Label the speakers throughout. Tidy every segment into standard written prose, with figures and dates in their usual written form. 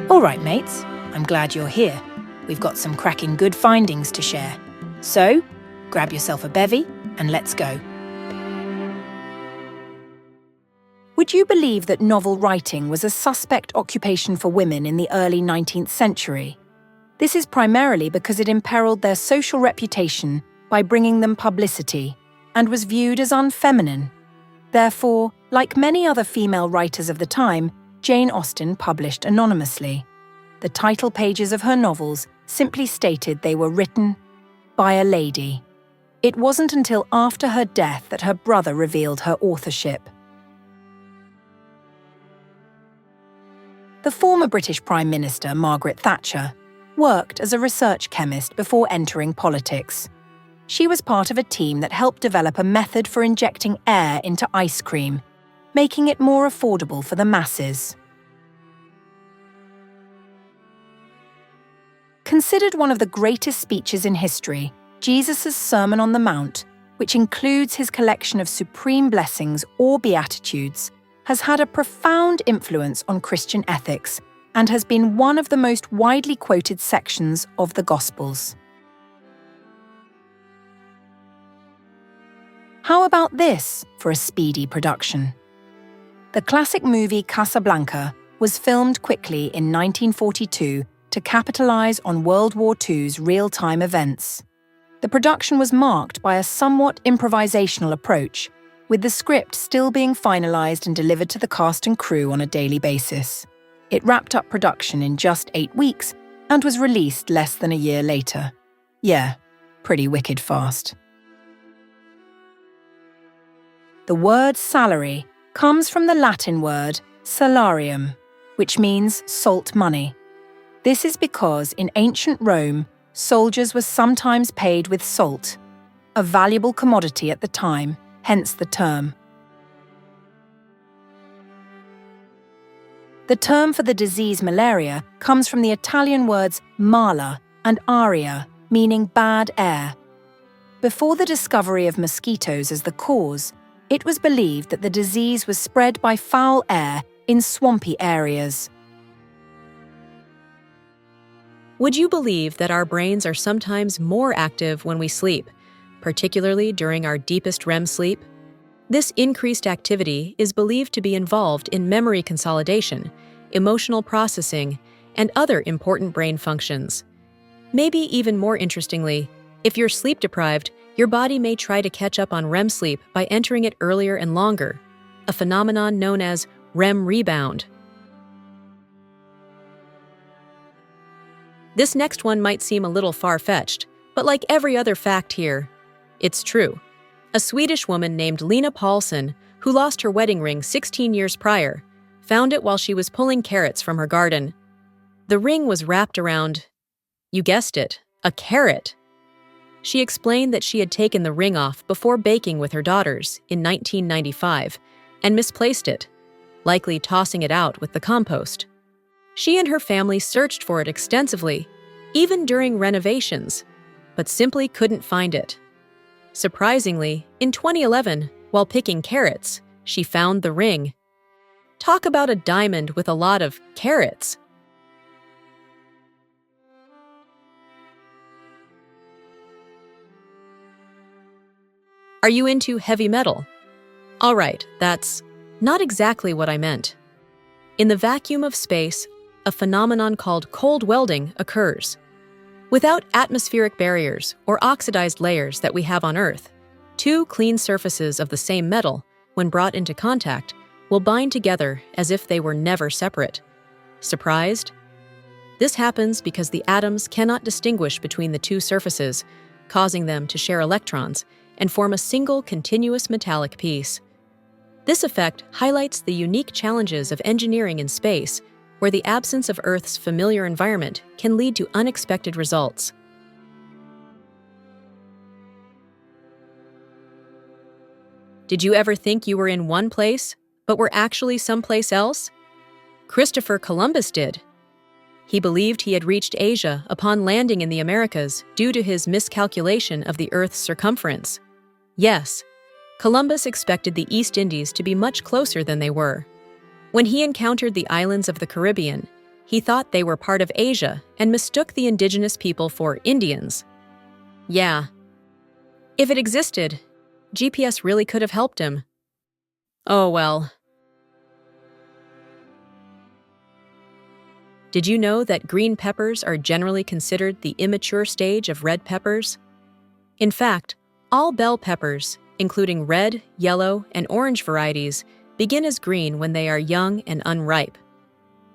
Speaker 1: All right, mates, I'm glad you're here. We've got some cracking good findings to share. So, grab yourself a bevy and let's go. Would you believe that novel writing was a suspect occupation for women in the early 19th century? This is primarily because it imperiled their social reputation by bringing them publicity and was viewed as unfeminine. Therefore, like many other female writers of the time, Jane Austen published anonymously. The title pages of her novels simply stated they were written by a lady. It wasn't until after her death that her brother revealed her authorship. The former British Prime Minister, Margaret Thatcher, worked as a research chemist before entering politics. She was part of a team that helped develop a method for injecting air into ice cream, making it more affordable for the masses. Considered one of the greatest speeches in history, Jesus' Sermon on the Mount, which includes his collection of supreme blessings or beatitudes, has had a profound influence on Christian ethics and has been one of the most widely quoted sections of the Gospels. How about this for a speedy production? The classic movie Casablanca was filmed quickly in 1942 to capitalize on World War II's real-time events. The production was marked by a somewhat improvisational approach, with the script still being finalized and delivered to the cast and crew on a daily basis. It wrapped up production in just 8 weeks and was released less than a year later. Yeah, pretty wicked fast. The word salary comes from the Latin word salarium, which means salt money. This is because in ancient Rome, soldiers were sometimes paid with salt, a valuable commodity at the time, hence the term. The term for the disease malaria comes from the Italian words mala and aria, meaning bad air. Before the discovery of mosquitoes as the cause, it was believed that the disease was spread by foul air in swampy areas.
Speaker 2: Would you believe that our brains are sometimes more active when we sleep, particularly during our deepest REM sleep? This increased activity is believed to be involved in memory consolidation, emotional processing, and other important brain functions. Maybe even more interestingly, if you're sleep-deprived, your body may try to catch up on REM sleep by entering it earlier and longer, a phenomenon known as REM rebound. This next one might seem a little far-fetched, but like every other fact here, it's true. A Swedish woman named Lena Paulsson, who lost her wedding ring 16 years prior, found it while she was pulling carrots from her garden. The ring was wrapped around, you guessed it, a carrot. She explained that she had taken the ring off before baking with her daughters in 1995 and misplaced it, likely tossing it out with the compost. She and her family searched for it extensively, even during renovations, but simply couldn't find it. Surprisingly, in 2011, while picking carrots, she found the ring. Talk about a diamond with a lot of carrots. Are you into heavy metal? All right, that's not exactly what I meant. In the vacuum of space, a phenomenon called cold welding occurs. Without atmospheric barriers or oxidized layers that we have on Earth, two clean surfaces of the same metal, when brought into contact, will bind together as if they were never separate. Surprised? This happens because the atoms cannot distinguish between the two surfaces, causing them to share electrons and form a single continuous metallic piece. This effect highlights the unique challenges of engineering in space, where the absence of Earth's familiar environment can lead to unexpected results. Did you ever think you were in one place, but were actually someplace else? Christopher Columbus did. He believed he had reached Asia upon landing in the Americas due to his miscalculation of the Earth's circumference. Yes, Columbus expected the East Indies to be much closer than they were. When he encountered the islands of the Caribbean, He thought they were part of Asia and mistook the indigenous people for Indians. Yeah. If it existed, GPS really could have helped him. Oh well. Did you know that green peppers are generally considered the immature stage of red peppers? In fact, all bell peppers, including red, yellow, and orange varieties, begin as green when they are young and unripe.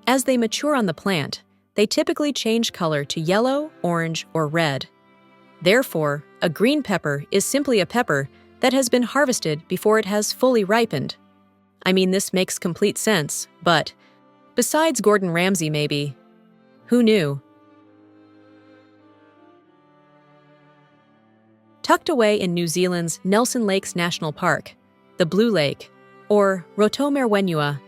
Speaker 2: As they mature on the plant, they typically change color to yellow, orange, or red. Therefore, a green pepper is simply a pepper that has been harvested before it has fully ripened. I mean, this makes complete sense, but besides Gordon Ramsay maybe, who knew? Tucked away in New Zealand's Nelson Lakes National Park, the Blue Lake, or Rotomerwenua,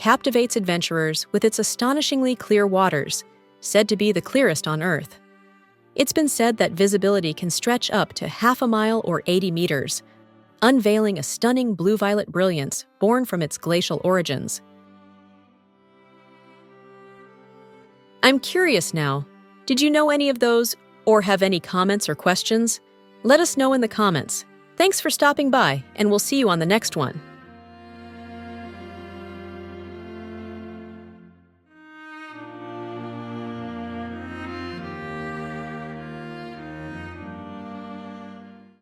Speaker 2: captivates adventurers with its astonishingly clear waters, said to be the clearest on Earth. It's been said that visibility can stretch up to half a mile or 80 meters, unveiling a stunning blue-violet brilliance born from its glacial origins. I'm curious now, did you know any of those, or have any comments or questions? Let us know in the comments. Thanks for stopping by, and we'll see you on the next one.